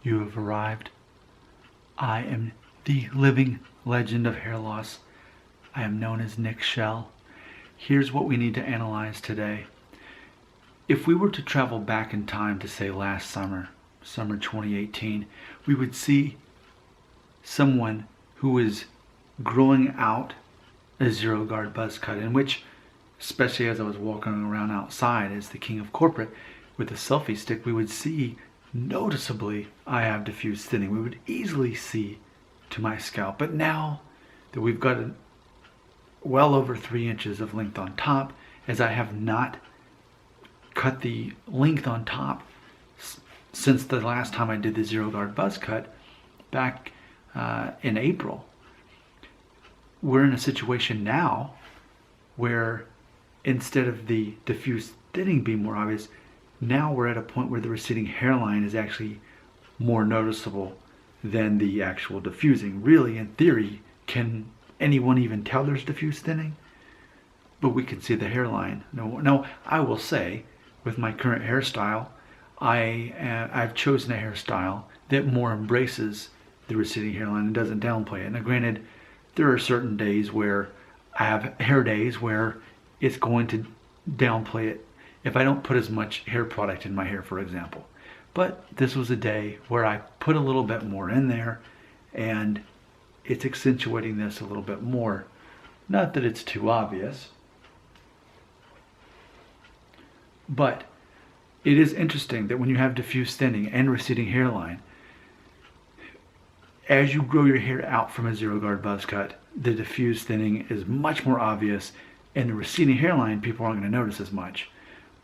you have arrived. I am the living legend of hair loss. I am known as Nick Shell. Here's what we need to analyze today. If we were to travel back in time to say last summer, summer 2018, we would see someone who was growing out a zero guard buzz cut, in which, especially as I was walking around outside as the king of corporate with a selfie stick, we would see noticeably I have diffuse thinning. We would easily see to my scalp. But now that we've got well over 3 inches of length on top, as I have not cut the length on top since the last time I did the zero guard buzz cut back in April, we're in a situation now where instead of the diffuse thinning being more obvious, now we're at a point where the receding hairline is actually more noticeable than the actual diffusing. Really, in theory, can anyone even tell there's diffuse thinning? But we can see the hairline. No, I will say, with my current hairstyle, I've chosen a hairstyle that more embraces the receding hairline and doesn't downplay it. Now, granted, there are certain days where I have hair days where it's going to downplay it if I don't put as much hair product in my hair, for example. But this was a day where I put a little bit more in there, and it's accentuating this a little bit more. Not that it's too obvious, but it is interesting that when you have diffuse thinning and receding hairline, as you grow your hair out from a zero guard buzz cut, the diffuse thinning is much more obvious, and the receding hairline people aren't going to notice as much.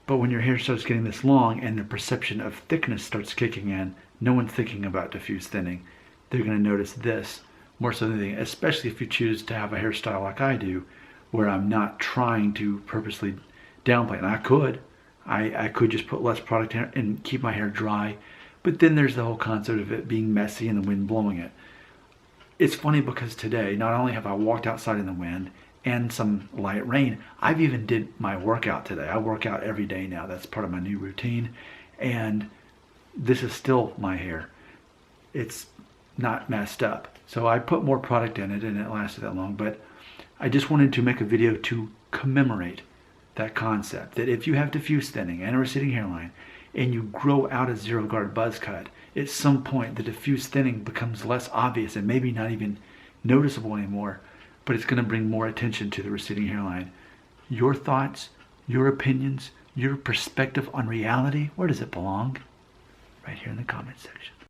But when your hair starts getting this long and the perception of thickness starts kicking in, no one's thinking about diffuse thinning. They're going to notice this more so than anything, especially if you choose to have a hairstyle like I do, where I'm not trying to purposely downplay it. And I could just put less product in and keep my hair dry, but then there's the whole concept of it being messy and the wind blowing it. It's funny because today, not only have I walked outside in the wind and some light rain, I've even did my workout today. I work out every day now. That's part of my new routine. And this is still my hair. It's not messed up. So I put more product in it and it lasted that long. But I just wanted to make a video to commemorate that concept, that if you have diffuse thinning and a receding hairline and you grow out a zero guard buzz cut, at some point the diffuse thinning becomes less obvious and maybe not even noticeable anymore, but it's going to bring more attention to the receding hairline. Your thoughts, your opinions, your perspective on reality, where does it belong? Right here in the comment section.